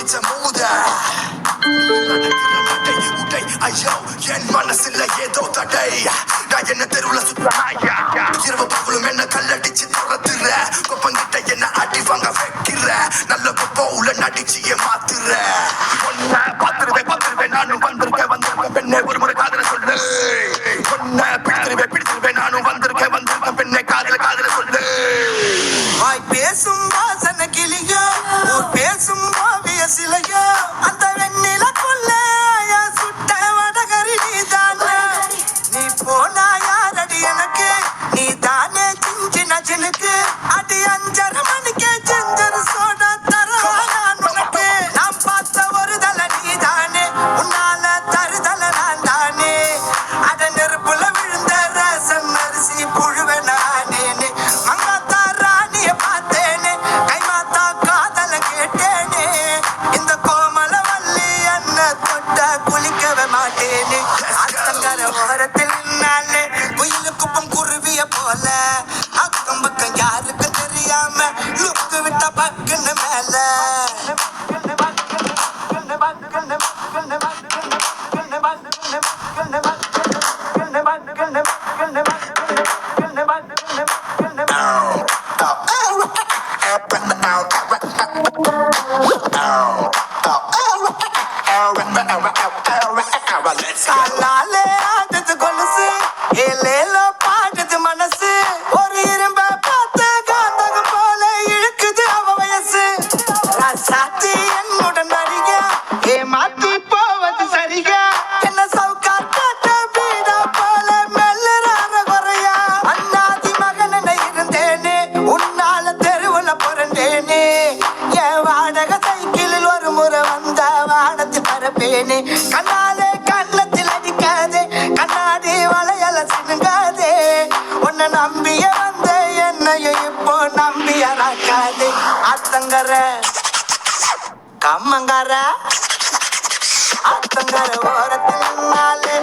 பகிச்ச மூத உடை ஐயோ என் மனசுல ஏதோ தடை நான் என்ன தெருவுல சுத்தமாயா இரவு பகலும் என்ன கல்லடிச்சு துரத்துற கொப்பங்கிட்ட என்ன அடி வாங்க வைக்கிற நல்ல கொப்பவுல நடிச்சிய மாத்துற பாத்துருவேன் நானும் வந்திருக்கேன் பெண்ணே ஒரு முறை காதல சொல்லு பொண்ண பிடிச்சிருவேன் நானும் வந்திருக்கேன் பெண்ணே காதல சொல்லு வாய் பேசும் வாசன கிளியோ பேசும் ஓவிய சிலையோ அந்த வெண்ணில கொள்ள சுட்ட வடகரி நீதானே நீ போனா யாரடி எனக்கு நீ தானே சின்ன சினுக்கு அடி 5:30 மணிக்கே செஞ்சர் சோடா தரவா நான் உனக்கு நான் பார்த்த ஒரு தல நீதானே உன்னால தருதல நான் தானே அட நெருப்புல விழுந்த ரசம் அரிசி புழுவ நானே மங்காத்தா ராணிய பார்த்தேனே கைமாத்தா காதல கேட்டேனே இந்த கோமல வள்ளி என்ன தொட்ட குளிக்கவே மாட்டேனே அத்தங்கர ஓரத்தில் நின்னாலே குயிலு குப்பம் குருவிய போல அக்கம் பக்கம் யாருக்கும் தெரியாம லுக்கு விட்ட பக்குன்னு மேல காலாலே ஆடுது கொலுசு ஏலேலோ பாடுது மனசு ஒரு இரும்ப பார்த்து காந்தகம் போல இழுக்குது அவ வயசு ராசாத்தி என்னுடன் நடிக ஏமாத்தி போவது சரிக என்ன சவுக்கா காட்ட வீடா போல மெல்லுறார குறையா அண்ணாதி மகன இருந்தேனே உன்னால தெருவுல புரண்டேனே என் வாடகை சைக்கிளில் ஒரு முறை வந்த வானத்தில் பரப்பேனே கண்ணாலே கண்ணத்தில் அடிக்காதே கண்ணாடி வளையல சினுங்காதே உன்னை நம்பிய வந்த என்னையும் இப்போ நம்பியறாக்காதே அத்தங்கர கம்மங்கர அத்தங்கர ஓரத்தில் நின்னாலே